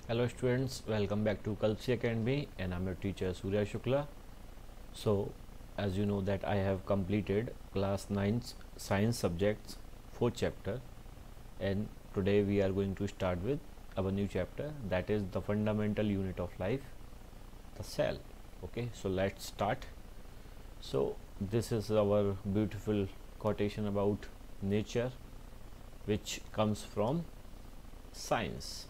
Hello students, welcome back to Kalpsi Academy and I'm your teacher Surya Shukla. So as you know that I have completed class 9 science subjects 4th chapter, and today we are going to start with our new chapter, that is the fundamental unit of life, the cell. Okay, so let's start. So this is our beautiful quotation about nature which comes from science.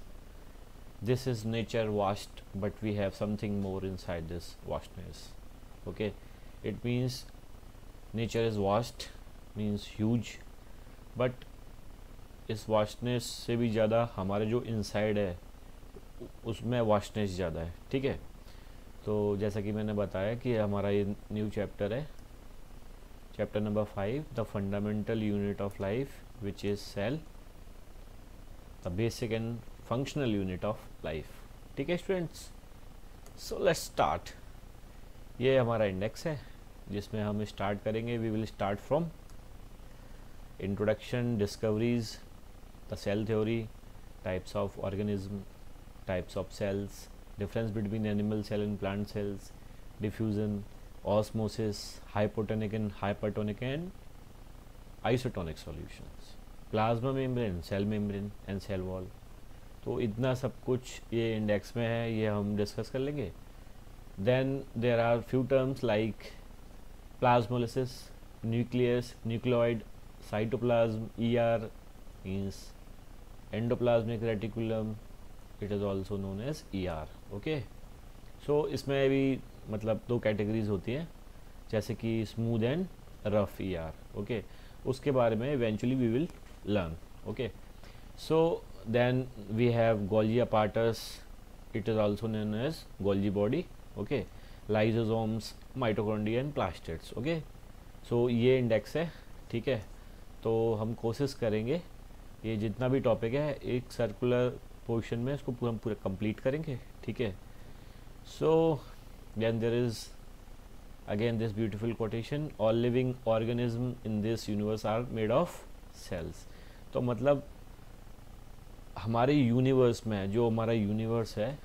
This is nature vast, but we have something more inside this vastness. Okay, it means nature is vast means huge, but इस vastness से भी ज़्यादा हमारे जो inside है उसमें vastness ज़्यादा है. ठीक है, तो जैसा कि मैंने बताया कि हमारा ये न्यू चैप्टर है, chapter number 5, the fundamental unit of life which is cell, the basic and functional unit of life. ठीक है स्टूडेंट्स, सो लेट्स स्टार्ट. ये हमारा इंडेक्स है जिसमें हम स्टार्ट करेंगे. We will start from introduction, discoveries, the cell theory, types of organism, types of cells, difference between animal cell and plant cells, diffusion, osmosis, hypotonic and hypertonic and isotonic solutions, plasma membrane, cell membrane and cell wall. तो इतना सब कुछ ये index में है, ये हम discuss कर लेंगे. Then there are few terms like plasmolysis, nucleus, nucleoid, cytoplasm, ER means endoplasmic reticulum, it is also known as ER. Okay, so इसमें भी मतलब दो कैटेगरीज होती हैं, जैसे कि smooth and rough ER. Okay, उसके बारे में eventually we will learn. Okay, so then we have Golgi apparatus, it is also known as Golgi body. Okay, lysosomes, mitochondria and plastids. Okay, so ये index है. ठीक है, तो हम कोशिश करेंगे ये जितना भी टॉपिक है एक सर्कुलर पोर्शन में इसको पूरा कंप्लीट करेंगे. ठीक है, so then there is again this beautiful quotation, all living organism in this universe are made of cells. तो मतलब हमारे यूनिवर्स में जो हमारा यूनिवर्स है,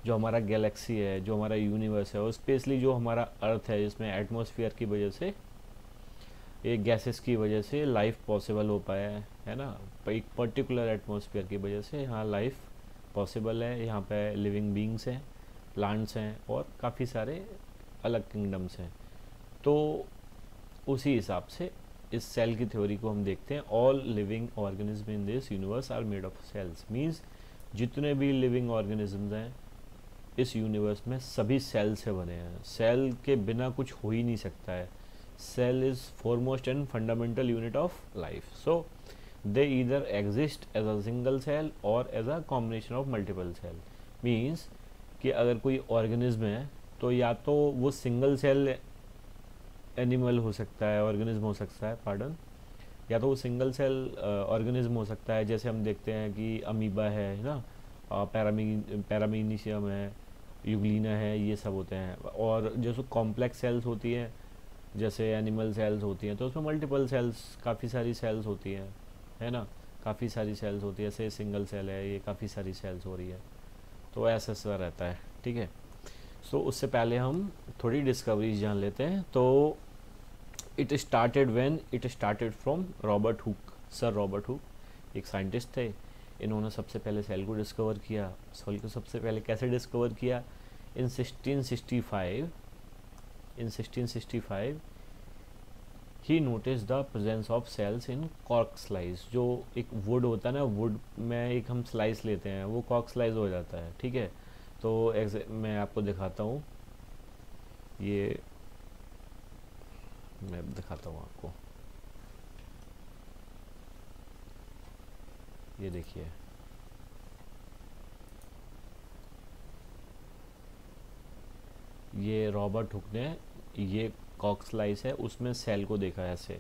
जो हमारा गैलेक्सी है, जो हमारा यूनिवर्स है, और स्पेशली जो हमारा अर्थ है जिसमें एटमॉस्फेयर की वजह से, एक गैसेस की वजह से लाइफ पॉसिबल हो पाया है ना. एक पर्टिकुलर एटमॉस्फेयर की वजह से यहाँ लाइफ पॉसिबल है. यहाँ पे लिविंग बींग्स हैं, प्लांट्स हैं और काफ़ी सारे अलग किंगडम्स हैं. तो उसी हिसाब से इस सेल की थ्योरी को हम देखते हैं. All living organism in this universe are made of cells means जितने भी लिविंग ऑर्गेनिज्म्स हैं इस यूनिवर्स में सभी सेल से बने हैं. सेल के बिना कुछ हो ही नहीं सकता है. Cell is foremost and fundamental unit of life. So they either exist as a single cell और as a combination of multiple cell. Means कि अगर कोई ऑर्गेनिज्म है तो या तो वो सिंगल सेल एनिमल हो सकता है, ऑर्गेनिज्म हो सकता है, पार्डन, या तो वो सिंगल सेल ऑर्गेनिज्म हो सकता है. जैसे हम देखते हैं कि अमीबा है ना, पैरामीनिशियम है, यूग्लिना है, ये सब होते हैं. और जैसे कॉम्प्लेक्स सेल्स होती हैं, जैसे एनिमल सेल्स होती हैं, तो उसमें मल्टीपल सेल्स, काफ़ी सारी सेल्स होती हैं, है ना, काफ़ी सारी सेल्स होती है. जैसे सिंगल सेल है, ये काफ़ी सारी सेल्स हो रही है, तो ऐसा रहता है. ठीक है, सो उससे पहले हम थोड़ी डिस्कवरीज जान लेते हैं. तो it started from Robert Hooke. Sir Robert Hooke एक साइंटिस्ट थे. इन्होंने सबसे पहले सेल को डिस्कवर किया. सेल को सबसे पहले कैसे डिस्कवर किया? In 1665 he notice the presence of cells in cork slice. जो एक वुड होता है ना, वुड में एक हम स्लाइस लेते हैं, वो कॉर्क स्लाइस हो जाता है. ठीक है, तो मैं आपको दिखाता हूँ, ये मैं दिखाता हूँ आपको. ये देखिए, ये रॉबर्ट हुक ने ये कॉर्क स्लाइस है उसमें सेल को देखा ऐसे.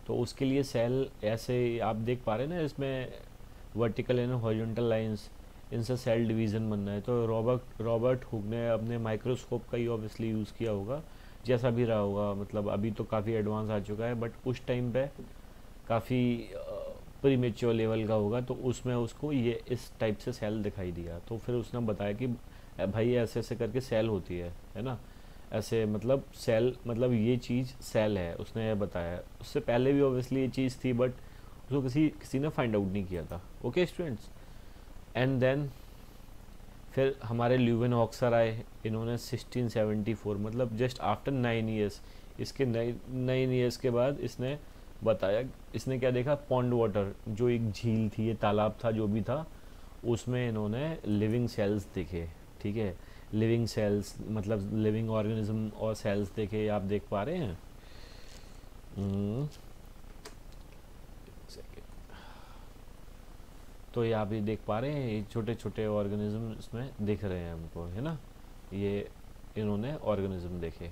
तो उसके लिए सेल ऐसे आप देख पा रहे हैं ना, इसमें वर्टिकल एंड हॉरिजॉन्टल लाइंस, इनसे सेल डिवीज़न बनना है. तो रॉबर्ट हुक ने अपने माइक्रोस्कोप का ही ऑब्वियसली यूज़ किया होगा, जैसा भी रहा होगा. मतलब अभी तो काफ़ी एडवांस आ चुका है, बट उस टाइम पे काफ़ी प्रीमेच्योर लेवल का होगा तो उसमें उसको ये इस टाइप से सेल दिखाई दिया। तो फिर उसने बताया कि भाई ऐसे ऐसे करके सेल होती है ना, ऐसे मतलब सेल मतलब ये चीज़ सेल है, उसने ये बताया। उससे पहले भी ऑब्वियसली ये चीज़ थी बट उसको किसी किसी ने फाइंड आउट नहीं किया था। ओके स्टूडेंट्स, एंड देन फिर हमारे ल्यूवेनहॉक सर आए, इन्होंने 1674 मतलब जस्ट आफ्टर 9 ईयर्स, इसके 9 ईयर्स के बाद इसने बताया, इसने क्या देखा, पॉन्ड वाटर, जो एक झील थी, ये तालाब था जो भी था, उसमें इन्होंने लिविंग सेल्स देखे। ठीक है, लिविंग सेल्स मतलब लिविंग ऑर्गेनिज्म और सेल्स देखे, आप देख पा रहे हैं। तो ये आप ये देख पा रहे हैं, ये छोटे छोटे ऑर्गेनिज्म इसमें दिख रहे हैं हमको, है ना, ये इन्होंने ऑर्गेनिज्म देखे।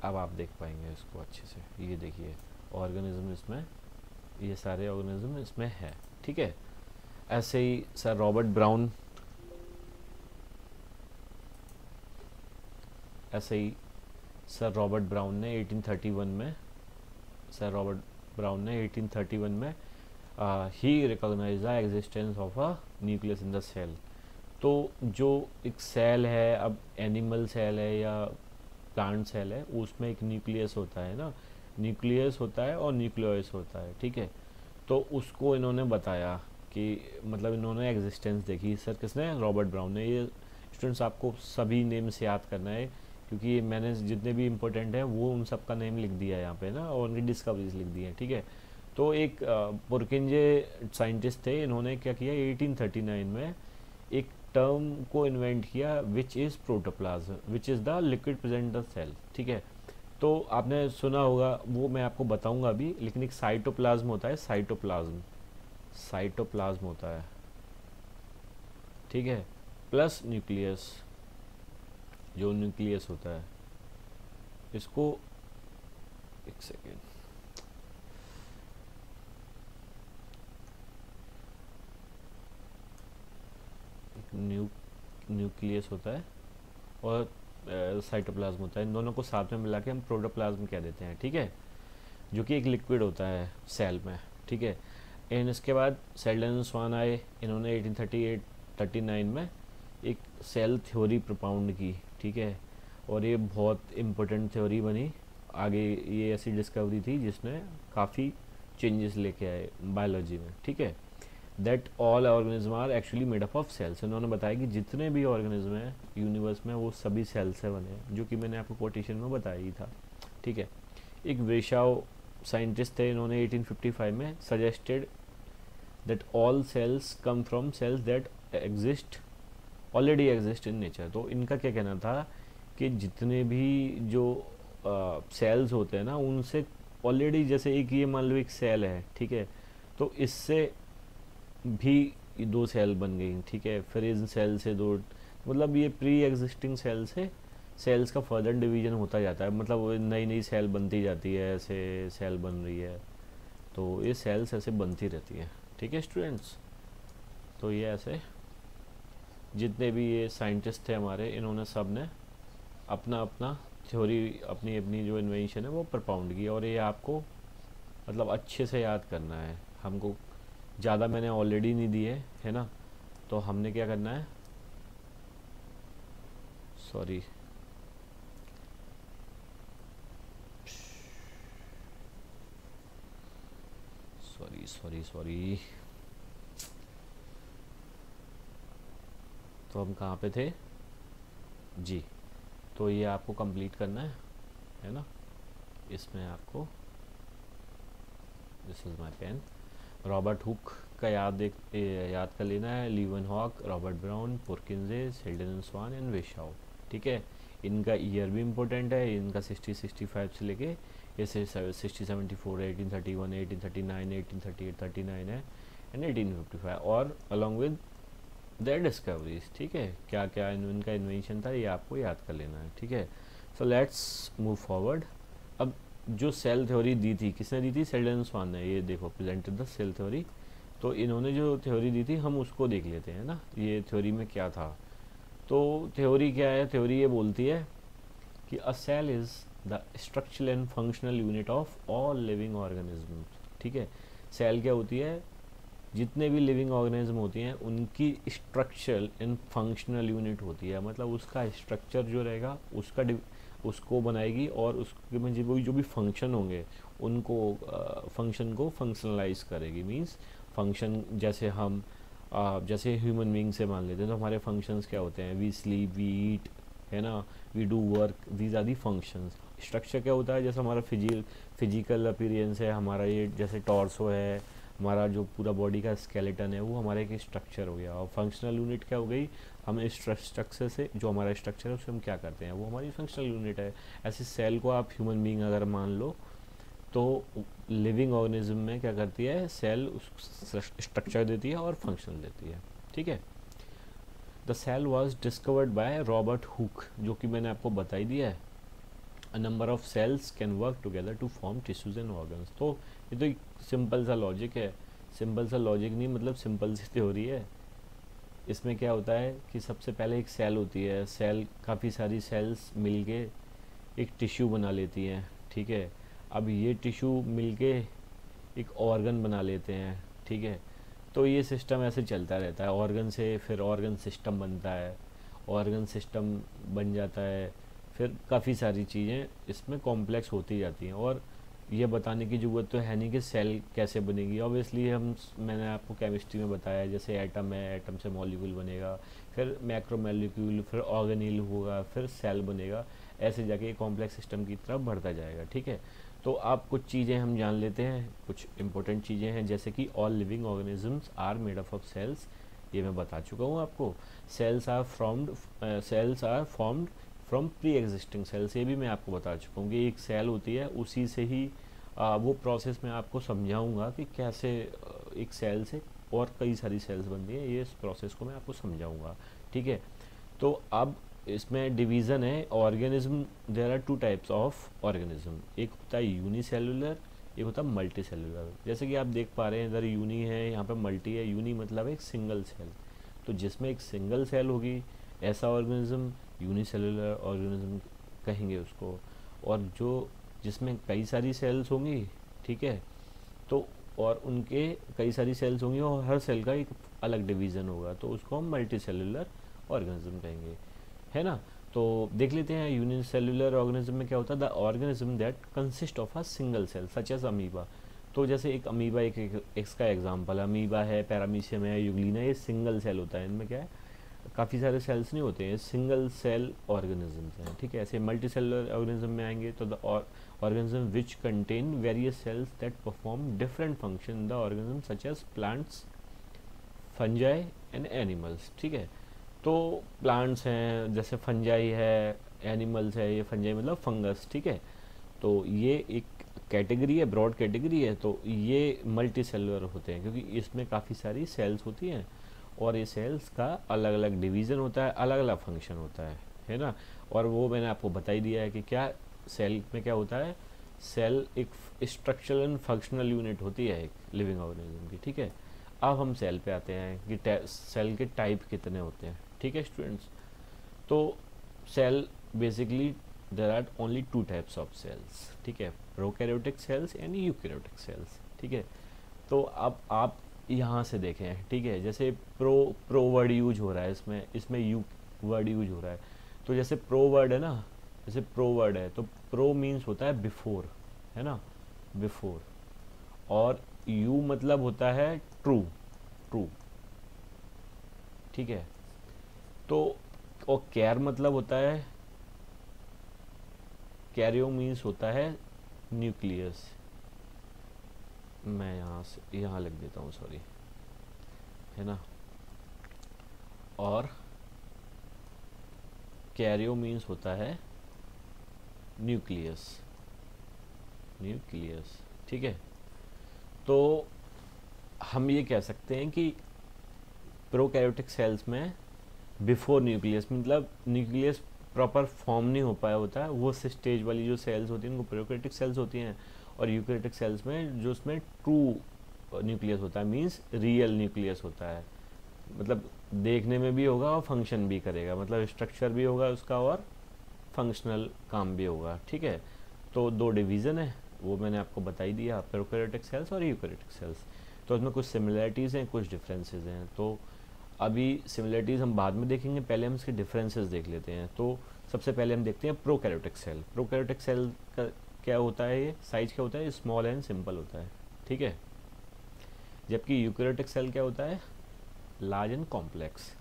अब आप देख पाएंगे इसको अच्छे से, ये देखिए ऑर्गेनिज्म इसमें, ये सारे ऑर्गेनिज्म इसमें है। ठीक है, ऐसे ही सर रॉबर्ट ब्राउन, ऐसे ही सर रॉबर्ट ब्राउन ने 1831 में, सर रॉबर्ट ब्राउन ने 1831 में he recognise the existence of a nucleus in the cell. तो जो एक सेल है, अब एनिमल सेल है या प्लांट सेल है, उसमें एक न्यूक्लियस होता है ना, न्यूक्लियस होता है और न्यूक्लियोइस होता है। ठीक है, तो उसको इन्होंने बताया कि मतलब इन्होंने एग्जिस्टेंस देखी। सर किसने, रॉबर्ट ब्राउन ने। ये स्टूडेंट्स आपको सभी नेम से याद करना है क्योंकि मैंने जितने भी इम्पोर्टेंट हैं वो उन सब का नेम लिख दिया है यहाँ पे ना, और उनकी डिस्कवरीज लिख दी हैं। ठीक है, तो एक पुरकिंजे साइंटिस्ट थे, इन्होंने क्या किया 1839 में एक टर्म को इन्वेंट किया which is protoplasm, which is the liquid present the cell. ठीक है, तो आपने सुना होगा, वो मैं आपको बताऊंगा अभी, लेकिन एक साइटोप्लाज्म होता है, साइटोप्लाज्म, साइटोप्लाज्म होता है। ठीक है, प्लस न्यूक्लियस, जो न्यूक्लियस होता है, इसको एक सेकेंड, न्यूक्लियस होता है और साइटोप्लाज्म होता है, इन दोनों को साथ में मिला के हम प्रोटोप्लाज्म कह देते हैं। ठीक है, जो कि एक लिक्विड होता है सेल में। ठीक है, एंड इसके बाद सेल्डन स्वान आए, इन्होंने 1838-39 में एक सेल थ्योरी propound की। ठीक है, और ये बहुत इम्पोर्टेंट थ्योरी बनी आगे, ये ऐसी डिस्कवरी थी जिसने काफ़ी चेंजेस लेके आए बायोलॉजी में। ठीक है, that all organism are actually made up of cells. इन्होंने बताया कि जितने भी ऑर्गेनिज्म हैं यूनिवर्स में वो सभी सेल से बने हैं, जो कि मैंने आपको कोटेशन में बताया ही था। ठीक है, एक वेशाव साइंटिस्ट थे, इन्होंने 1855 में suggested that all cells come from cells that exist already exist in nature. तो इनका क्या कहना था कि जितने भी जो सेल्स होते हैं ना, उनसे ऑलरेडी, जैसे एक ये मान लो एक सेल है, ठीक है, तो इससे भी दो सेल बन गई। ठीक है, फिर इन सेल से दो, मतलब ये प्री एग्जिस्टिंग सेल से सेल्स का फर्दर डिवीजन होता जाता है, मतलब नई नई सेल बनती जाती है, ऐसे सेल बन रही है, तो ये सेल्स ऐसे बनती रहती हैं। ठीक है स्टूडेंट्स, तो ये ऐसे जितने भी ये साइंटिस्ट थे हमारे, इन्होंने सब ने अपना अपना थ्योरी, अपनी अपनी जो इन्वेंशन है वो propound की, और ये आपको मतलब अच्छे से याद करना है। हमको ज़्यादा मैंने ऑलरेडी नहीं दिए है ना, तो हमने क्या करना है, सॉरी सॉरी सॉरी सॉरी, तो हम कहाँ पे थे जी, तो ये आपको कंप्लीट करना है ना, इसमें आपको, this is my pen, Robert Hooke का याद कर लेना है, Leeuwenhoek, Robert Brown, Purkinje, Schleiden Schwann and Virchow. ठीक है, इनका ईयर भी इम्पोर्टेंट है, इनका 60-65 से लेके ये 60-74, 1831, 1839, 1838, 39 है एंड 1855, और अलॉन्ग विद देयर डिस्कवरीज। ठीक है, क्या क्या इनका इन्वेंशन था ये आपको याद कर लेना है। ठीक है, सो लेट्स मूव फॉरवर्ड। अब जो सेल थ्योरी दी थी, किसने दी थी, सेल्डन स्वान ने, ये देखो प्रेजेंटेड द सेल थ्योरी। तो इन्होंने जो थ्योरी दी थी हम उसको देख लेते हैं ना, ये थ्योरी में क्या था। तो थ्योरी क्या है, थ्योरी ये बोलती है कि a cell is the structural and functional unit of all living organism. ठीक है, सेल क्या होती है, जितने भी लिविंग ऑर्गेनिज्म होती हैं उनकी स्ट्रक्चरल एंड फंक्शनल यूनिट होती है, मतलब उसका स्ट्रक्चर जो रहेगा उसको बनाएगी और उसके में जो भी फंक्शन होंगे उनको फंक्शन को फंक्शनलाइज करेगी। मींस फंक्शन जैसे हम जैसे ह्यूमन बीइंग से मान लेते हैं तो हमारे फंक्शंस क्या होते हैं, वी स्लीप, वी ईट, है ना, we do work, these are the functions. Structure क्या होता है, जैसे हमारा फिजिकल अपीयरेंस है, हमारा ये जैसे टॉर्सो है, हमारा जो पूरा बॉडी का स्केलेटन है, वो हमारे एक स्ट्रक्चर हो गया। और फंक्शनल यूनिट क्या हो गई, हम इस स्ट्रक्चर से जो हमारा स्ट्रक्चर है उससे हम क्या करते हैं, वो हमारी फंक्शनल यूनिट है। ऐसे सेल को आप ह्यूमन बीइंग अगर मान लो तो लिविंग ऑर्गेनिज्म में क्या करती है, सेल स्ट्रक्चर देती है और फंक्शनल देती है। ठीक है, the cell was discovered by Robert Hooke, जो कि मैंने आपको बताई दिया है। A number of cells can work together to form tissues and organs. तो ये तो एक सिंपल सा लॉजिक है, सिंपल सा लॉजिक नहीं मतलब सिंपल सी थ्योरी है। इसमें क्या होता है कि सबसे पहले एक सेल होती है, सेल काफ़ी सारी सेल्स मिलके एक टिश्यू बना लेती हैं। ठीक है, अब ये टिश्यू मिलके एक ऑर्गन बना लेते हैं। ठीक है, तो ये सिस्टम ऐसे चलता रहता है, ऑर्गन से फिर ऑर्गन सिस्टम बनता है, ऑर्गन सिस्टम बन जाता है, फिर काफ़ी सारी चीज़ें इसमें कॉम्प्लेक्स होती जाती हैं। और ये बताने की ज़रूरत तो है नहीं कि सेल कैसे बनेगी, ऑब्वियसली मैंने आपको केमिस्ट्री में बताया, जैसे एटम है, एटम से मॉलिक्यूल बनेगा, फिर मैक्रो मॉलिक्यूल, फिर ऑर्गेनील होगा, फिर सेल बनेगा, ऐसे जाके कॉम्प्लेक्स सिस्टम की तरफ बढ़ता जाएगा। ठीक है, तो आप कुछ चीज़ें हम जान लेते हैं, कुछ इंपॉर्टेंट चीज़ें हैं, जैसे कि all living organisms are made up of cells, ये मैं बता चुका हूँ आपको। Cells are formed from pre existing cells, ये भी मैं आपको बता चुका हूँ कि एक सेल होती है, उसी से ही वो प्रोसेस मैं आपको समझाऊंगा कि कैसे एक सेल से और कई सारी सेल्स बनती है, ये इस प्रोसेस को मैं आपको समझाऊंगा। ठीक है, तो अब इसमें डिवीज़न है organism, there are two types of organism, एक होता है यूनिसेलुलर, एक होता है मल्टी सेलुलर। जैसे कि आप देख पा रहे हैं इधर यूनी है, यहाँ पे मल्टी है। यूनी मतलब एक सिंगल सेल, तो जिसमें एक सिंगल सेल होगी ऐसा ऑर्गेनिज्म यूनिसेलुलर ऑर्गेनिज्म कहेंगे उसको। और जो जिसमें कई सारी सेल्स होंगी, ठीक है, तो और उनके कई सारी सेल्स होंगी और हर सेल का एक अलग डिवीज़न होगा, तो उसको हम मल्टी सेलुलर ऑर्गेनिज्म कहेंगे, है ना। तो देख लेते हैं यूनिसेलुलर ऑर्गेनिज्म में क्या होता है, the organism that consist of a single cell such as amoeba. तो जैसे एक अमीबा इसका एग्जांपल, अमीबा है, पैरामीशियम है, यूग्लिना, ये सिंगल सेल होता है, इनमें क्या है काफ़ी सारे सेल्स नहीं होते हैं, सिंगल सेल ऑर्गेनिजम्स हैं। ठीक है, ऐसे मल्टी सेलुलर ऑर्गेनिज्म में आएंगे तो the organism which contain various cells that perform different function the organism such as plants, fungi and animals. ठीक है, तो प्लांट्स हैं जैसे फंजाई है, एनिमल्स है, ये फंजाई मतलब फंगस। ठीक है, तो ये एक कैटेगरी है, ब्रॉड कैटेगरी है, तो ये मल्टी सेलुलर होते हैं क्योंकि इसमें काफ़ी सारी सेल्स होती हैं और ये सेल्स का अलग अलग डिवीज़न होता है, अलग अलग फंक्शन होता है ना। और वो मैंने आपको बता ही दिया है कि क्या सेल में क्या होता है, सेल एक स्ट्रक्चरल एंड फंक्शनल यूनिट होती है एक लिविंग ऑर्गेनिज्म की। ठीक है, अब हम सेल पे आते हैं कि सेल के टाइप कितने होते हैं। ठीक है स्टूडेंट्स, तो cell basically there are only two types of cells. ठीक है, prokaryotic cells and eukaryotic cells. ठीक है, तो अब आप यहाँ से देखें, ठीक है, जैसे प्रो वर्ड यूज हो रहा है, इसमें यू वर्ड यूज हो रहा है। तो जैसे प्रो वर्ड है ना, जैसे प्रो वर्ड है तो प्रो मीन्स होता है बिफोर, है ना, बिफोर। और यू मतलब होता है ट्रू, ट्रू। ठीक है, तो और कैर मतलब होता है, कैरियो मीन्स होता है न्यूक्लियस। मैं यहाँ लिख देता हूँ, सॉरी, है ना। और कैरियो मीन्स होता है न्यूक्लियस, न्यूक्लियस। ठीक है, तो हम ये कह सकते हैं कि प्रोकैरियोटिक सेल्स में बिफोर न्यूक्लियस मतलब न्यूक्लियस प्रॉपर फॉर्म नहीं हो पाया होता है, वो स्टेज वाली जो सेल्स होती हैं उनको प्रोकैरियोटिक सेल्स होती हैं। और यूकैरियोटिक सेल्स में जो उसमें ट्रू न्यूक्लियस होता है, मीन्स रियल न्यूक्लियस होता है, मतलब देखने में भी होगा और फंक्शन भी करेगा, मतलब स्ट्रक्चर भी होगा उसका और फंक्शनल काम भी होगा। ठीक है, तो दो डिवीज़न है, वो मैंने आपको बता ही दिया, प्रोकैरियोटिक सेल्स और यूकैरियोटिक सेल्स। तो इसमें कुछ सिमिलरिटीज़ हैं, कुछ डिफरेंसेस हैं। तो अभी सिमिलरिटीज़ हम बाद में देखेंगे, पहले हम इसके डिफरेंसेस देख लेते हैं। तो सबसे पहले हम देखते हैं प्रोकैरियोटिक सेल। प्रोकैरियोटिक सेल का क्या होता है, ये साइज क्या होता है, स्मॉल एंड सिंपल होता है, ठीक है। जबकि यूकैरियोटिक सेल क्या होता है, लार्ज एंड कॉम्प्लेक्स।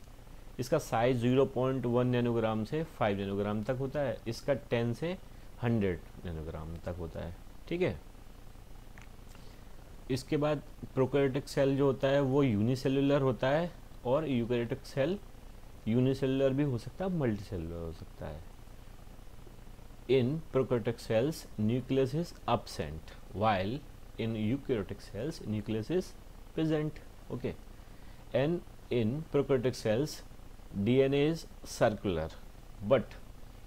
इसका साइज 0.1 नैनोग्राम से 5 नैनोग्राम तक होता है, इसका 10 से 100 नैनोग्राम तक होता है, ठीक है। इसके बाद प्रोकैरियोटिक सेल जो होता है वो यूनिसेलुलर होता है, और यूकैरियोटिक सेल यूनिसेलुलर भी हो सकता है, मल्टीसेलुलर हो सकता है। इन prokaryotic sales nucleus is absent, while in eukaryotic cells nucleus is present, okay. And in prokaryotic cells DNA is circular, but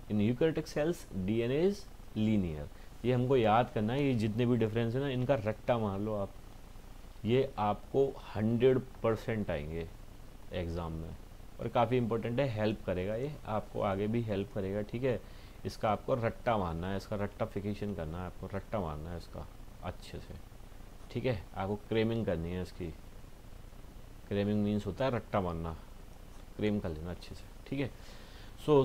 in eukaryotic cells DNA is linear। ये हमको याद करना है, ये जितने भी डिफरेंस है ना, इनका रट्टा मार लो आप, ये आपको 100% आएंगे एग्ज़ाम में, और काफ़ी इंपॉर्टेंट है, हेल्प करेगा, ये आपको आगे भी हेल्प करेगा, ठीक है। इसका आपको रट्टा मारना है, इसका रट्टाफिकेशन करना है, आपको रट्टा मारना है इसका अच्छे से, ठीक है। आपको क्रेमिंग करनी है इसकी। क्रेमिंग मीन्स होता है रट्टा मारना, क्रेम कर लेना अच्छे से, ठीक है। सो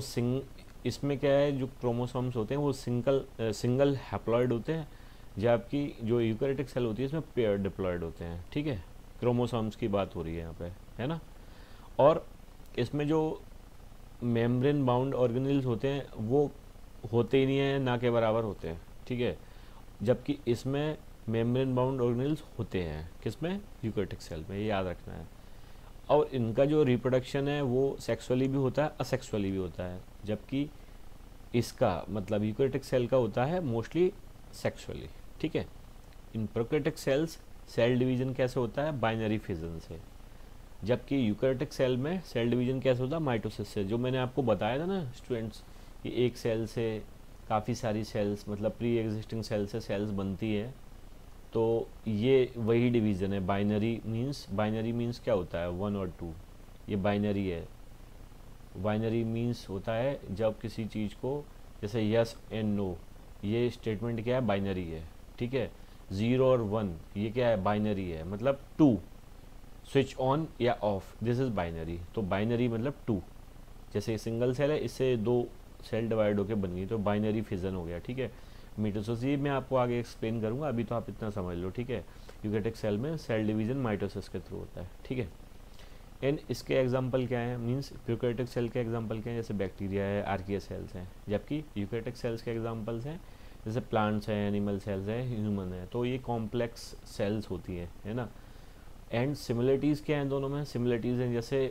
इसमें क्या है, जो क्रोमोसोम्स होते हैं वो सिंगल हैप्लॉइड होते हैं, जबकि जो यूकैरियोटिक सेल होती है इसमें पेयर डिप्लॉइड होते हैं, ठीक है। क्रोमोसोम्स की बात हो रही है यहाँ पे, है ना। और इसमें जो मेम्ब्रेन बाउंड ऑर्गेनेल्स होते हैं वो होते ही नहीं है, ना के बराबर होते हैं, ठीक है। जबकि इसमें मेम्ब्रेन बाउंड ऑर्गेनेल्स होते हैं, किसमें, यूकैरियोटिक सेल में, ये याद रखना है। और इनका जो रिप्रोडक्शन है वो सेक्सुअली भी होता है, असेक्सुअली भी होता है, जबकि इसका मतलब यूकैरियोटिक सेल का होता है मोस्टली सेक्सुअली, ठीक है। इन प्रोकैरियोटिक सेल्स सेल डिवीजन कैसे होता है, बाइनरी फिजन से, जबकि यूकैरियोटिक सेल में सेल डिवीजन कैसे होता है, माइटोसिस से। जो मैंने आपको बताया था ना स्टूडेंट्स, कि एक सेल से काफ़ी सारी सेल्स, मतलब प्री एग्जिस्टिंग सेल से सेल्स बनती है, तो ये वही डिवीज़न है। बाइनरी मीन्स क्या होता है, 1 और 2, ये बाइनरी है। बाइनरी मीन्स होता है जब किसी चीज़ को, जैसे यस एंड नो, ये स्टेटमेंट क्या है, बाइनरी है, ठीक है। 0 और 1 ये क्या है, बाइनरी है, मतलब 2, स्विच ऑन या ऑफ, दिस इज़ बाइनरी। तो बाइनरी मतलब 2, जैसे सिंगल सेल है, इससे 2 सेल डिवाइड होकर बन गई, तो बाइनरी फिजन हो गया, ठीक है। मिटोसिस ये मैं आपको आगे एक्सप्लेन करूंगा, अभी तो आप इतना समझ लो, ठीक है। यूकैरियोटिक सेल में सेल डिवीजन माइटोसिस के थ्रू होता है, ठीक है। एंड इसके एग्जांपल क्या है, मींस प्रोकैरियोटिक सेल के एग्जांपल क्या है, जैसे बैक्टीरिया है, आर्किया सेल्स हैं, जबकि यूकैरियोटिक सेल्स के एग्जांपल्स हैं जैसे प्लांट्स हैं, एनिमल सेल्स हैं, ह्यूमन है। तो ये कॉम्प्लेक्स सेल्स होती हैं, है ना। एंड सिमिलरिटीज़ क्या हैं दोनों में, सिमिलरिटीज़ हैं जैसे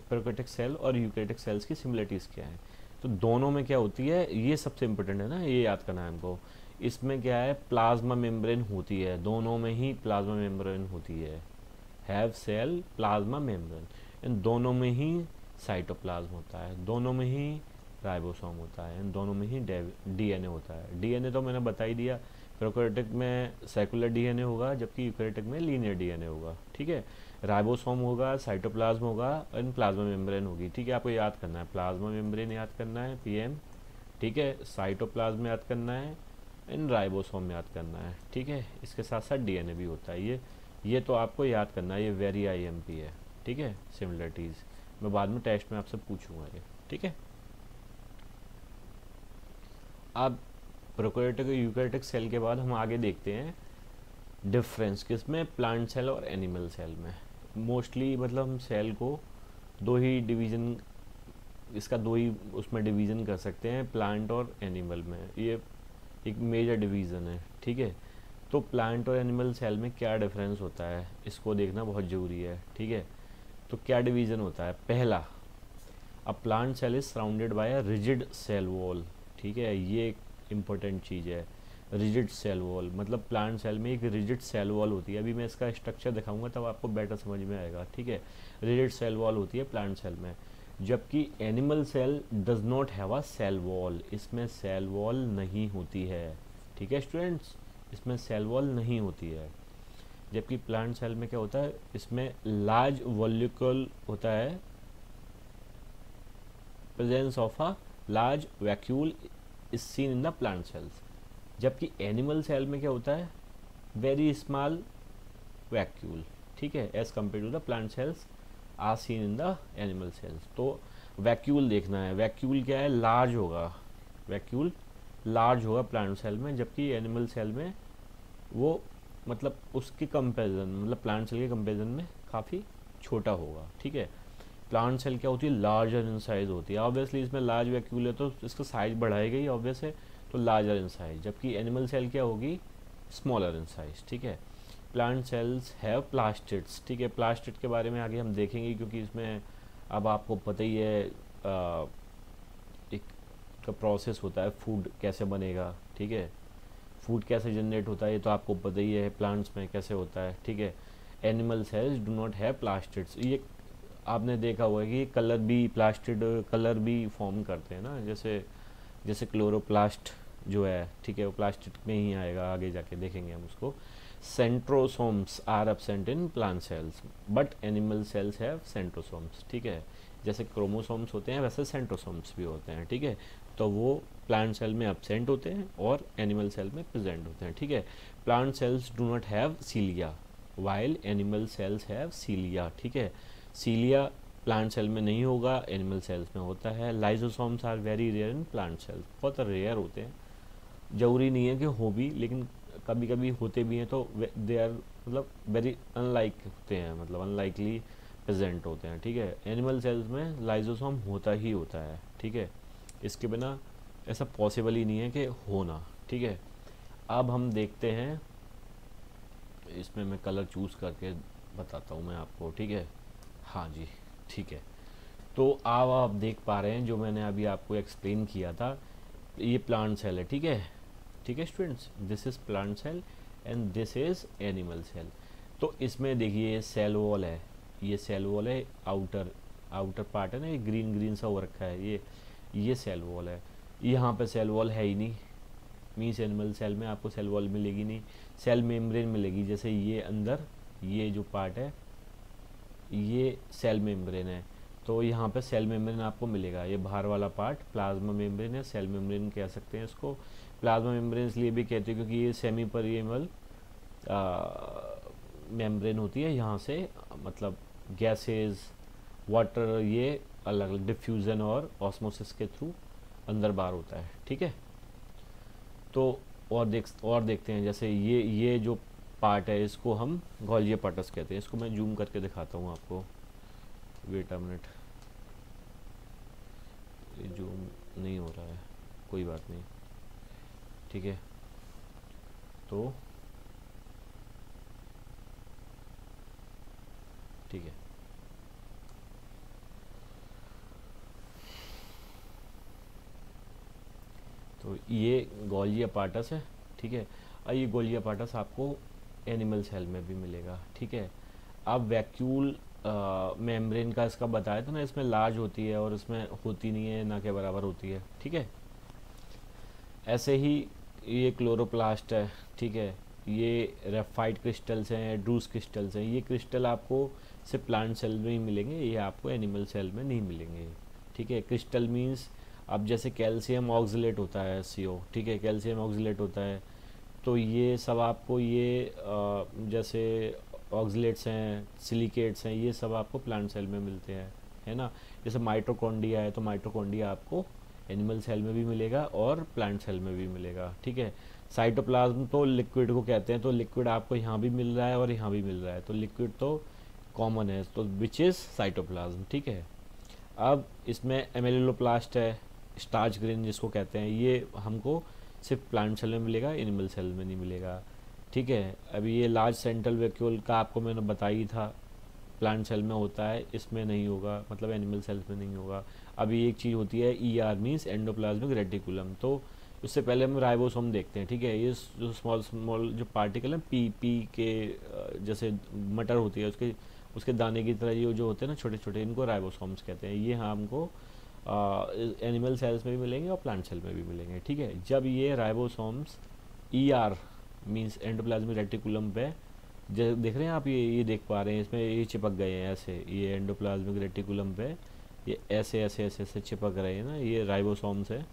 प्रोकैरियोटिक सेल और यूकैरियोटिक सेल्स की सिमिलरिटीज़ क्या है, तो दोनों में क्या होती है, ये सबसे इम्पोर्टेंट है ना, ये याद करना है हमको। इसमें क्या है, प्लाज्मा मेम्ब्रेन होती है, दोनों में ही प्लाज्मा मेम्ब्रेन होती है, हैव सेल प्लाज्मा मेम्ब्रेन। इन दोनों में ही साइटोप्लाज्म होता है, दोनों में ही राइबोसोम होता है, इन दोनों में ही डीएनए होता है। डीएनए तो मैंने बता ही दिया, प्रोकैरियोटिक में सर्कुलर डीएनए होगा, जबकि यूकैरियोटिक में लीनियर डीएनए होगा, ठीक है। राइबोसोम होगा, साइटोप्लाज्म होगा, एंड प्लाज्मा मेम्ब्रेन होगी, ठीक है। आपको याद करना है, प्लाज्मा मेम्ब्रेन याद करना है, पीएम, ठीक है। साइटोप्लाज्म याद करना है, एंड राइबोसोम याद करना है, ठीक है। इसके साथ साथ डीएनए भी होता है, ये तो आपको याद करना है, ये वेरी आईएमपी है, ठीक है। सिमिलरिटीज़ मैं बाद में टेस्ट में आपसे पूछूंगा ये, ठीक है। अब प्रोकैरियोटिक और यूकैरियोटिक सेल के बाद हम आगे देखते हैं डिफरेंस किसमें, प्लांट सेल और एनिमल सेल में। मोस्टली मतलब हम सेल को दो ही डिवीज़न, इसका दो ही उसमें डिवीज़न कर सकते हैं, प्लांट और एनिमल में, ये एक मेजर डिवीज़न है, ठीक है। तो प्लांट और एनिमल सेल में क्या डिफरेंस होता है, इसको देखना बहुत ज़रूरी है, ठीक है। तो क्या डिवीज़न होता है, पहला, a plant cell is surrounded by a rigid cell wall, ठीक है। ये एक इम्पोर्टेंट चीज़ है, रिजिड सेल वॉल, मतलब प्लांट सेल में एक रिजिड सेल वॉल होती है। अभी मैं इसका स्ट्रक्चर दिखाऊंगा तब आपको बेटर समझ में आएगा, ठीक है। रिजिड सेल वॉल होती है प्लांट सेल में, जबकि animal cell does not have a cell wall, इसमें सेल वॉल नहीं होती है, ठीक है स्टूडेंट्स, इसमें सेल वॉल नहीं होती है। जबकि प्लांट सेल में क्या होता है, इसमें लार्ज वॉल्यूकल होता है, presence of a large vacuole is seen in the plant cells, जबकि एनिमल सेल में क्या होता है, वेरी स्मॉल वैक्यूल, ठीक है, as compare to the plant cells are seen in the animal cells. तो वैक्यूल देखना है, वैक्यूल क्या है, लार्ज होगा, वैक्यूल लार्ज होगा प्लांट सेल में, जबकि एनिमल सेल में वो मतलब उसके कंपेरिजन, मतलब प्लांट सेल के कंपेरिजन में काफ़ी छोटा होगा, ठीक है। प्लांट सेल क्या होती है, लार्जर इन साइज होती है, ऑब्वियसली इसमें लार्ज वैक्यूल है तो इसका साइज बढ़ाएगा ही, ऑब्वियस है, तो लार्जर इन साइज, जबकि एनिमल सेल क्या होगी, स्मॉलर इन साइज, ठीक है। प्लांट सेल्स हैव प्लास्टिड्स, ठीक है, प्लास्टिड के बारे में आगे हम देखेंगे, क्योंकि इसमें अब आपको पता ही है एक का प्रोसेस होता है, फूड कैसे बनेगा, ठीक है, फूड कैसे जनरेट होता है ये तो आपको पता ही है, प्लांट्स में कैसे होता है, ठीक है। Animal cells do not have plastids, ये आपने देखा हुआ है कि कलर भी, प्लास्टिड कलर भी फॉर्म करते हैं ना, जैसे जैसे क्लोरोप्लास्ट जो है, ठीक है, वो प्लास्टिक में ही आएगा, आगे जाके देखेंगे हम उसको। Centrosomes are absent in plant cells but animal cells have centrosomes, ठीक है, जैसे क्रोमोसोम्स होते हैं वैसे सेंट्रोसोम्स भी होते हैं, ठीक है, तो वो प्लांट सेल में एब्सेंट होते हैं और एनिमल सेल में प्रेजेंट होते हैं, ठीक है। Plant cells do not have cilia while animal cells have cilia, ठीक है, सीलिया प्लांट सेल में नहीं होगा, एनिमल सेल्स में होता है। Lysosomes are very rare in plant cells, बहुत रेयर होते हैं, जरूरी नहीं है कि हो भी, लेकिन कभी कभी होते भी हैं, तो दे आर मतलब वेरी अनलाइक होते हैं, मतलब अनलाइकली प्रेजेंट होते हैं, ठीक है। एनिमल सेल्स में लाइजोसोम होता ही होता है, ठीक है, इसके बिना ऐसा पॉसिबल ही नहीं है कि होना, ठीक है। अब हम देखते हैं, इसमें मैं कलर चूज़ करके बताता हूँ मैं आपको, ठीक है, हाँ जी, ठीक है। तो अब आप देख पा रहे हैं जो मैंने अभी आपको एक्सप्लेन किया था, ये प्लांट सेल है, ठीक है, ठीक है students, this is plant cell and this is animal cell. तो इसमें देखिए सेल वॉल है, ये सेल वॉल है, आउटर आउटर पार्ट है ना, ये ग्रीन ग्रीन सा हो रखा है, ये सेल वॉल है, यहाँ पे सेल वॉल है ही नहीं, मीन्स एनिमल सेल में आपको सेल वॉल मिलेगी नहीं, सेल मेम्ब्रेन मिलेगी, जैसे ये अंदर ये जो पार्ट है ये सेल मेम्ब्रेन है, तो यहाँ पे सेल मेम्ब्रेन आपको मिलेगा, ये बाहर वाला पार्ट प्लाज्मा मेम्ब्रेन है, सेल मेम्ब्रेन कह सकते हैं इसको। प्लाज्मा मेम्ब्रेन इसलिए भी कहते हैं क्योंकि ये सेमी परमेबल मेम्ब्रेन होती है, यहाँ से मतलब गैसेस, वाटर, ये अलग अलग डिफ्यूज़न और ऑस्मोसिस के थ्रू अंदर बाहर होता है, ठीक है। तो और देखते हैं, जैसे ये जो पार्ट है इसको हम गॉल्जी एपार्टस कहते हैं, इसको मैं जूम करके दिखाता हूँ आपको, वेट अ मिनट, ये जूम नहीं हो रहा है, कोई बात नहीं, ठीक है। तो ठीक है, तो ये गॉल्जी एपार्टस है, ठीक है। और ये गॉल्जी एपार्टस आपको एनिमल सेल में भी मिलेगा, ठीक है। अब वैक्यूल मेम्ब्रेन का इसका बताया था ना, इसमें लार्ज होती है और इसमें होती नहीं है, ना के बराबर होती है, ठीक है। ऐसे ही ये क्लोरोप्लास्ट है, ठीक है, ये रेफाइड क्रिस्टल्स हैं, ड्रूस क्रिस्टल्स हैं, ये क्रिस्टल आपको सिर्फ प्लांट सेल में ही मिलेंगे, ये आपको एनिमल सेल में नहीं मिलेंगे, ठीक है। क्रिस्टल मीन्स अब जैसे कैल्शियम ऑक्जिलेट होता है CO, ठीक है, कैल्शियम ऑक्जिलेट होता है, तो ये सब आपको ये जैसे ऑक्जिलेट्स हैं, सिलिकेट्स हैं, ये सब आपको प्लांट सेल में मिलते हैं, है ना। जैसे माइटोकॉन्ड्रिया है, तो माइटोकॉन्ड्रिया आपको एनिमल सेल में भी मिलेगा और प्लांट सेल में भी मिलेगा, ठीक है। साइटोप्लाज्म तो लिक्विड को कहते हैं, तो लिक्विड आपको यहाँ भी मिल रहा है और यहाँ भी मिल रहा है, तो लिक्विड तो कॉमन है, तो विच इज़ साइटोप्लाज्म, ठीक है। अब इसमें एमेलिलोप्लास्ट है, स्टार्च ग्रेन जिसको कहते हैं, ये हमको सिर्फ प्लांट सेल में मिलेगा, एनिमल सेल में नहीं मिलेगा, ठीक है। अभी ये लार्ज सेंट्रल वैक्यूल का आपको मैंने बताई था, प्लांट सेल में होता है, इसमें नहीं होगा, मतलब एनिमल सेल्स में नहीं होगा। अभी एक चीज़ होती है ER मीन्स एंडोप्लाज्मिक रेटिकुलम, तो उससे पहले हम राइबोसोम देखते हैं, ठीक है। ये जो स्मॉल स्मॉल जो पार्टिकल हैं पी के जैसे मटर होती है उसके उसके दाने की तरह ये जो होते हैं ना छोटे छोटे, इनको राइबोसोम्स कहते हैं। ये हमको एनिमल सेल्स में भी मिलेंगे और प्लांट सेल में भी मिलेंगे, ठीक है। जब ये ribosomes ER means endoplasmic reticulum पे देख रहे हैं आप, ये देख पा रहे हैं, इसमें ये चिपक गए हैं ऐसे, ये एंडोप्लाज्मिक रेटिकुलम पे ये ऐसे ऐसे ऐसे ऐसे चिपक रहे हैं ना, ये राइबोसोम्स है,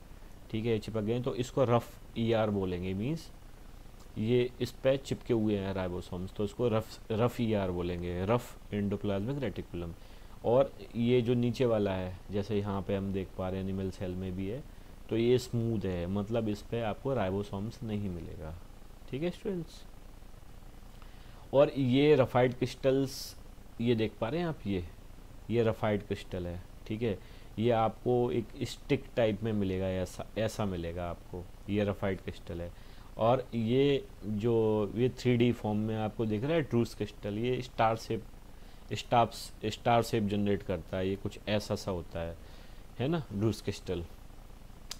ठीक है, चिपक गए तो इसको रफ ER बोलेंगे, मीन्स ये इस पे चिपके हुए हैं राइबोसोम्स, तो इसको रफ ER बोलेंगे, रफ एंडोप्लाज्मिक रेटिकुलम। और ये जो नीचे वाला है, जैसे यहाँ पे हम देख पा रहे हैं एनिमल सेल में भी है, तो ये स्मूथ है, मतलब इस पे आपको राइबोसोम्स नहीं मिलेगा। ठीक है स्टूडेंट्स, और ये रफाइड क्रिस्टल्स, ये देख पा रहे हैं आप, ये रफाइड क्रिस्टल है। ठीक है, ये आपको एक स्टिक टाइप में मिलेगा, ऐसा ऐसा मिलेगा आपको, ये रफाइड क्रिस्टल है। और ये जो ये 3D फॉर्म में आपको दिख रहा है ट्रूस क्रिस्टल, ये स्टार शेप जनरेट करता है, ये कुछ ऐसा सा होता है ना ड्रूस क्रिस्टल,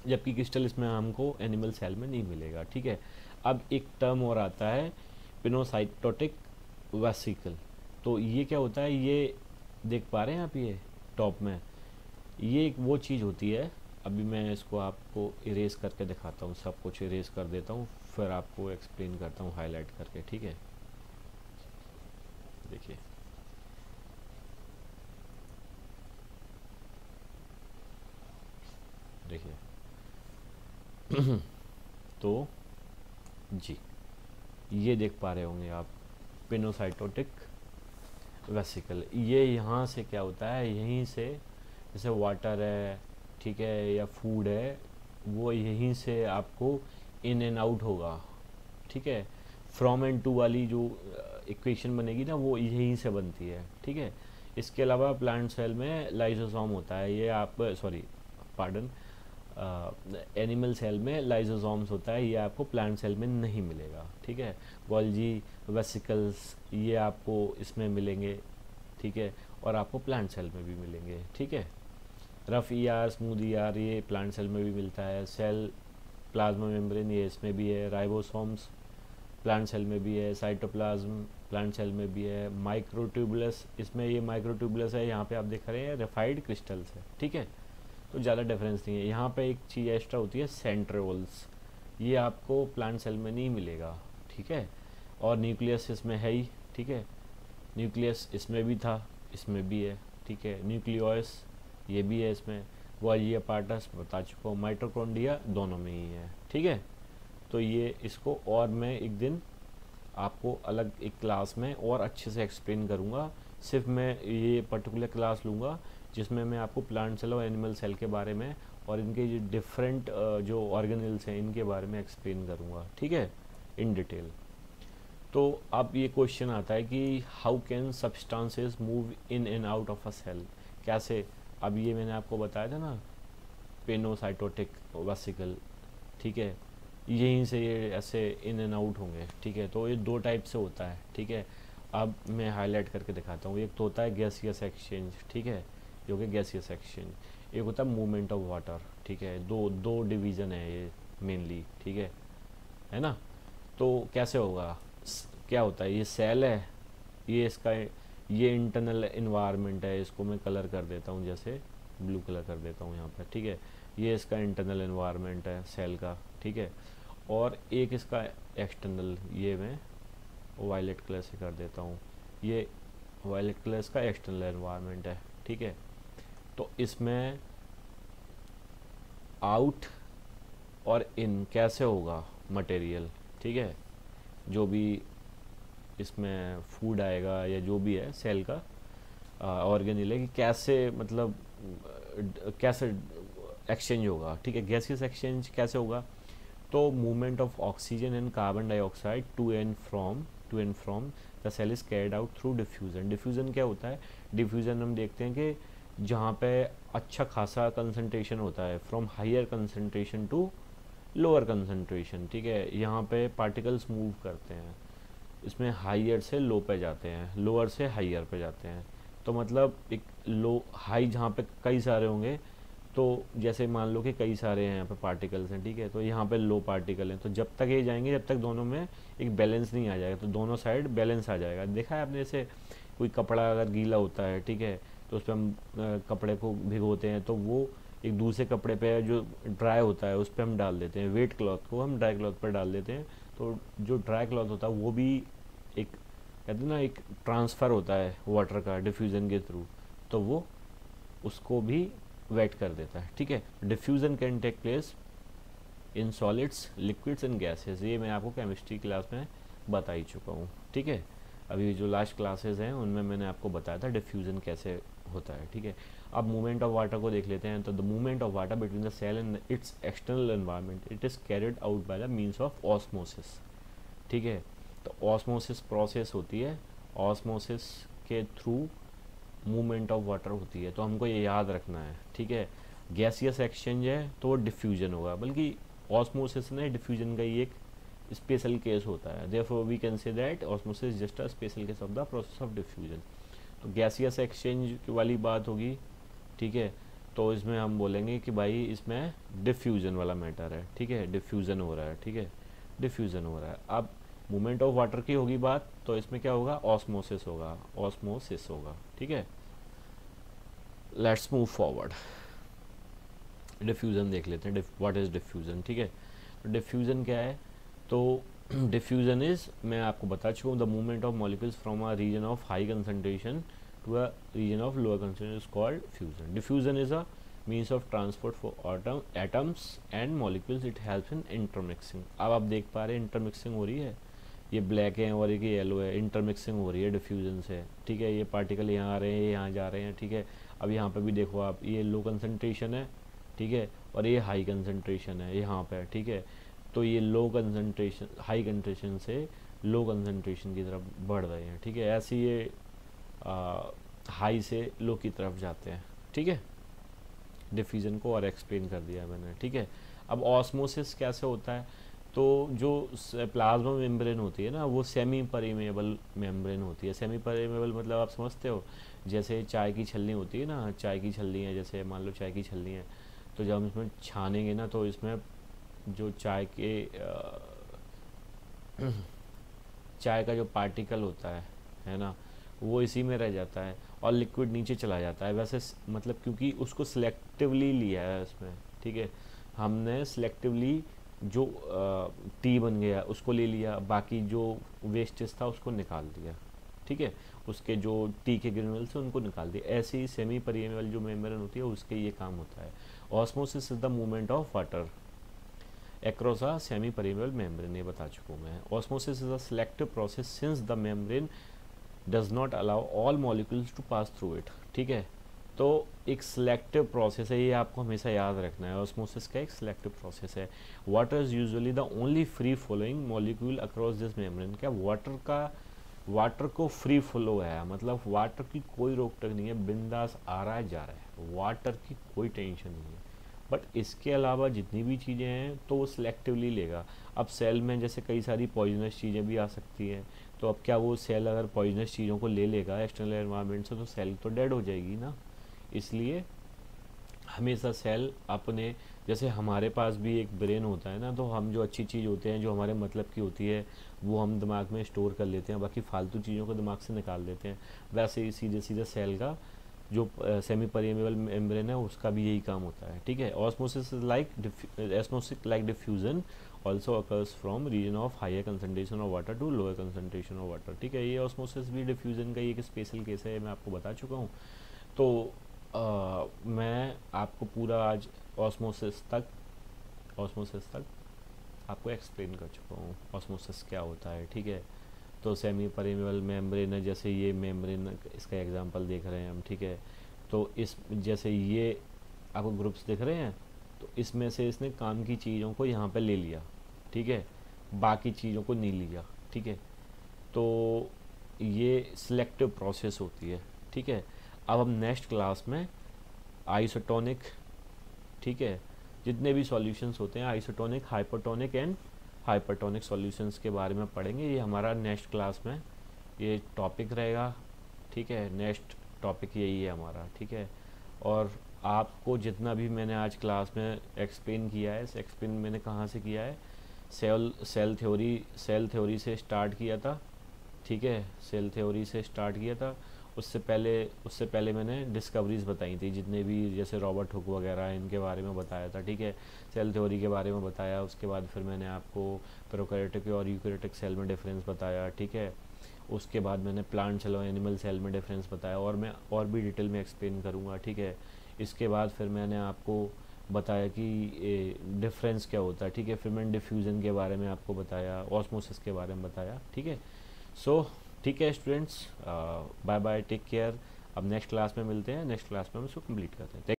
जबकि क्रिस्टल इसमें हमको एनिमल सेल में नहीं मिलेगा। ठीक है, अब एक टर्म और आता है पिनोसाइटोटिक वेसिकल। तो ये क्या होता है, ये देख पा रहे हैं आप, ये टॉप में ये एक वो चीज़ होती है। अभी मैं इसको आपको इरेज करके दिखाता हूँ, सब कुछ इरेज कर देता हूँ, फिर आपको एक्सप्लेन करता हूँ हाईलाइट करके। ठीक है, देखिए देखिए तो जी, ये देख पा रहे होंगे आप पिनोसाइटोटिक वेसिकल। ये यहाँ से क्या होता है, यहीं से जैसे वाटर है, ठीक है, या फूड है, वो यहीं से आपको इन एंड आउट होगा। ठीक है, फ्रॉम एंड टू वाली जो इक्वेशन बनेगी ना, वो यहीं से बनती है। ठीक है, इसके अलावा प्लांट सेल में लाइसोसोम होता है, ये आप सॉरी पार्डन एनिमल सेल में लाइसोसोम्स होता है, ये आपको प्लांट सेल में नहीं मिलेगा। ठीक है, गोल्जी वेसिकल्स ये आपको इसमें मिलेंगे। ठीक है, और आपको प्लांट सेल में भी मिलेंगे। ठीक है, रफ ER, स्मूथ ER ये प्लांट सेल में भी मिलता है। सेल प्लाज्मा मेम्ब्रेन ये इसमें भी है। राइबोसोम्स प्लांट सेल में भी है। साइटोप्लाज्म प्लांट सेल में भी है। माइक्रोट्यूबुलस, इसमें ये माइक्रोट्यूबुलस है, यहाँ पे आप देख रहे हैं रेफाइड क्रिस्टल्स है। ठीक है, तो ज़्यादा डिफरेंस नहीं है। यहाँ पे एक चीज़ एक्स्ट्रा होती है सेंट्रोल्स, ये आपको प्लांट सेल में नहीं मिलेगा। ठीक है, और न्यूक्लियस इसमें है ही। ठीक है, न्यूक्लियस इसमें भी था, इसमें भी है। ठीक है, न्यूक्लियोस ये भी है इसमें। गोल्जी अपार्टस बता चुका हूँ, माइटोकॉन्ड्रिया दोनों में ही है। ठीक है, तो ये इसको और मैं एक दिन आपको अलग एक क्लास में और अच्छे से एक्सप्लेन करूँगा। सिर्फ मैं ये पर्टिकुलर क्लास लूँगा जिसमें मैं आपको प्लांट सेल और एनिमल सेल के बारे में और इनके जो डिफरेंट जो ऑर्गेनल्स हैं इनके बारे में एक्सप्लेन करूँगा। ठीक है, इन डिटेल। तो अब ये क्वेश्चन आता है कि how can substances move in and out of a cell, कैसे। अब ये मैंने आपको बताया था ना पेनोसाइटोटिक वेसिकल। ठीक है, यहीं से ये ऐसे इन एंड आउट होंगे। ठीक है, तो ये दो टाइप से होता है। ठीक है, अब मैं हाईलाइट करके दिखाता हूँ। एक तो होता है गैसियस एक्सचेंज, ठीक है, जो कि गैसियस एक्सचेंज। एक होता है मूवमेंट ऑफ वाटर। ठीक है, दो डिवीज़न है ये मेनली। ठीक है ना। तो कैसे होगा, क्या होता है, ये सेल है, ये इसका ये इंटरनल इन्वायरमेंट है, इसको मैं कलर कर देता हूँ, जैसे ब्लू कलर कर देता हूँ यहाँ पर। ठीक है, ये इसका इंटरनल इन्वायरमेंट है सेल का। ठीक है, और एक इसका एक्सटर्नल, ये मैं वायलेट कलर से कर देता हूँ, ये वायलेट कलर का एक्सटर्नल एनवायरनमेंट है। ठीक है, तो इसमें आउट और इन कैसे होगा मटेरियल। ठीक है, जो भी इसमें फूड आएगा या जो भी है सेल का ऑर्गेनिल है, कि कैसे मतलब कैसे एक्सचेंज होगा। ठीक है, गैसियस एक्सचेंज कैसे होगा, तो movement of oxygen and carbon dioxide to and from the cell is carried out through diffusion. Diffusion क्या होता है, डिफ्यूजन हम देखते हैं कि जहाँ पे अच्छा खासा कंसंट्रेशन होता है, from higher concentration to lower concentration. ठीक है, यहाँ पे पार्टिकल्स मूव करते हैं, इसमें हायर से लो पे जाते हैं, लोअर से हायर पे जाते हैं। तो मतलब एक लो हाई जहाँ पे कई सारे होंगे, तो जैसे मान लो कि कई सारे हैं यहाँ पे पार्टिकल्स हैं। ठीक है, तो यहाँ पे लो पार्टिकल हैं, तो जब तक ये जाएंगे जब तक दोनों में एक बैलेंस नहीं आ जाएगा, तो दोनों साइड बैलेंस आ जाएगा। देखा है आपने, जैसे कोई कपड़ा अगर गीला होता है, ठीक है, तो उस पर हम कपड़े को भिगोते हैं, तो वो एक दूसरे कपड़े पे जो ड्राई होता है उस पर हम डाल देते हैं, वेट क्लॉथ को हम ड्राई क्लॉथ पर डाल देते हैं। तो जो ड्राई क्लॉथ होता है वो भी एक कहते हैं ना एक ट्रांसफ़र होता है वाटर का डिफ्यूज़न के थ्रू, तो वो उसको भी वेट कर देता है। ठीक है, diffusion can take place in solids, liquids and gases, ये मैं आपको केमिस्ट्री क्लास में बता ही चुका हूँ, ठीक है। अभी जो लास्ट क्लासेस हैं उनमें मैंने आपको बताया था डिफ्यूज़न कैसे होता है, ठीक है। अब मूवमेंट ऑफ वाटर को देख लेते हैं। तो the movement of water between the cell and its external environment, it is carried out by the means of osmosis, ठीक है। तो ऑस्मोसिस प्रोसेस होती है, ऑस्मोसिस के थ्रू मूवमेंट ऑफ वाटर होती है, तो हमको ये याद रखना है, ठीक है। गैसियस एक्सचेंज है तो वो डिफ्यूजन होगा, बल्कि ऑस्मोसिस ने डिफ्यूजन का ही एक स्पेशल केस होता है। Therefore we can say that osmosis just a special case of the process of diffusion. तो गैसियस एक्सचेंज वाली बात होगी, ठीक है। तो इसमें हम बोलेंगे कि भाई इसमें डिफ्यूजन वाला मैटर है, ठीक है, डिफ्यूजन हो रहा है, ठीक है, डिफ्यूजन हो रहा है। अब मूवमेंट ऑफ वाटर की होगी बात, तो इसमें क्या होगा, ऑस्मोसिस होगा, ऑस्मोसिस होगा, ठीक है। लेट्स मूव फॉरवर्ड, डिफ्यूज़न देख लेते हैं, व्हाट इज़ डिफ्यूज़न, ठीक है। तो डिफ्यूज़न क्या है, तो डिफ्यूज़न इज़, मैं आपको बता चुका हूँ, the movement of molecules from a region of high concentration to a region of lower concentration is called fusion. Diffusion is a means of transport for atoms and molecules, it helps in intermixing. अब आप देख पा रहे हैं intermixing हो रही है, ये ब्लैक है और एक येलो है, इंटरमिक्सिंग हो रही है डिफ्यूजन से, ठीक है। ये पार्टिकल यहाँ आ रहे हैं, ये यहाँ जा रहे हैं, ठीक है। अब यहाँ पे भी देखो आप, ये लो कंसंट्रेशन है, ठीक है, और ये हाई कंसंट्रेशन है यहाँ पे, ठीक है। तो ये लो कंसंट्रेशन, हाई कंसंट्रेशन से लो कंसंट्रेशन की तरफ बढ़ रहे हैं, ठीक है। ऐसे ये हाई से लो की तरफ जाते हैं, ठीक है। डिफ्यूजन को और एक्सप्लेन कर दिया मैंने, ठीक है। अब ऑस्मोसिस कैसे होता है, तो जो प्लाज्मा मेम्ब्रेन होती है ना, वो सेमी परमेबल मेम्ब्रेन होती है। सेमी परमेबल मतलब आप समझते हो, जैसे चाय की छलनी होती है ना, चाय की छलनी है, जैसे मान लो चाय की छलनी है, तो जब हम इसमें छानेंगे ना, तो इसमें जो चाय का जो पार्टिकल होता है ना, वो इसी में रह जाता है और लिक्विड नीचे चला जाता है। वैसे मतलब क्योंकि उसको सिलेक्टिवली लिया है इसमें, ठीक है, हमने सिलेक्टिवली जो टी बन गया उसको ले लिया, बाकी जो वेस्टेज था उसको निकाल दिया, ठीक है, उसके जो टी के ग्रेन्यूल्स हैं उनको निकाल दिया। ऐसे ही सेमी परमेबल जो मेम्ब्रेन होती है उसके ये काम होता है। Osmosis is the movement of water across a semi permeable membrane, ये बता चुका हूँ मैं। Osmosis is a selective process since the membrane does not allow all molecules to pass through it, ठीक है। तो एक सिलेक्टिव प्रोसेस है, ये आपको हमेशा याद रखना है, ऑस्मोसिस का एक सिलेक्टिव प्रोसेस है। Water is usually the only free flowing molecule across this membrane. क्या वाटर को फ्री फ्लो है, मतलब वाटर की कोई रोक टोक नहीं है, बिंदास आ रहा है जा रहा है, वाटर की कोई टेंशन नहीं है। बट इसके अलावा जितनी भी चीज़ें हैं तो वो सिलेक्टिवली लेगा। अब सेल में जैसे कई सारी पॉइजनस चीज़ें भी आ सकती हैं, तो अब क्या वो सेल अगर पॉइजनस चीज़ों को ले लेगा एक्सटर्नल एनवायरनमेंट से, तो सेल तो डेड हो जाएगी ना। इसलिए हमेशा सेल अपने, जैसे हमारे पास भी एक ब्रेन होता है ना, तो हम जो अच्छी चीज़ होते हैं, जो हमारे मतलब की होती है, वो हम दिमाग में स्टोर कर लेते हैं, बाकी फालतू चीज़ों को दिमाग से निकाल देते हैं। वैसे ही सीधे सीधे सेल का जो सेमी परमेबल मेम्ब्रेन है उसका भी यही काम होता है, ठीक है। Osmosis like diffusion also occurs from region of higher concentration of water to lower concentration of water, ठीक है। ये ऑस्मोसिस भी डिफ्यूजन का एक स्पेशल केस है, मैं आपको बता चुका हूँ। तो मैं आपको पूरा आज ऑस्मोसिस तक आपको एक्सप्लेन कर चुका हूँ ऑस्मोसिस क्या होता है, ठीक है। तो सेमी परमेबल मेम्ब्रेन है, जैसे ये मेम्ब्रेन, इसका एग्जांपल देख रहे हैं हम, ठीक है। तो इस जैसे ये आपको ग्रुप्स दिख रहे हैं, तो इसमें से इसने काम की चीज़ों को यहाँ पे ले लिया, ठीक है, बाकी चीज़ों को नहीं लिया, ठीक है। तो ये सिलेक्टिव प्रोसेस होती है, ठीक है। अब हम नेक्स्ट क्लास में आइसोटोनिक, ठीक है, जितने भी सॉल्यूशंस होते हैं isotonic, hypotonic and hypertonic solutions के बारे में पढ़ेंगे। ये हमारा नेक्स्ट क्लास में ये टॉपिक रहेगा, ठीक है। नेक्स्ट टॉपिक यही है हमारा, ठीक है। और आपको जितना भी मैंने आज क्लास में एक्सप्लेन किया है, एक्सप्लेन मैंने कहाँ से किया है, सेल थ्योरी से स्टार्ट किया था, ठीक है, सेल थ्योरी से स्टार्ट किया था। उससे पहले मैंने डिस्कवरीज बताई थी, जितने भी जैसे रॉबर्ट हुक वगैरह इनके बारे में बताया था, ठीक है। सेल थ्योरी के बारे में बताया, उसके बाद फिर मैंने आपको प्रोकैरियोटिक और यूकैरियोटिक सेल में डिफरेंस बताया, ठीक है। उसके बाद मैंने प्लांट सेल और एनिमल सेल में डिफरेंस बताया, और मैं और भी डिटेल में एक्सप्लेन करूँगा, ठीक है। इसके बाद फिर मैंने आपको बताया कि डिफरेंस क्या होता है, ठीक है। फिर मैंने डिफ्यूज़न के बारे में आपको बताया, ऑस्मोसिस के बारे में बताया, ठीक है। सो ठीक है students, bye bye, take care. अब नेक्स्ट क्लास में मिलते हैं, नेक्स्ट क्लास में हम इसको कंप्लीट करते हैं।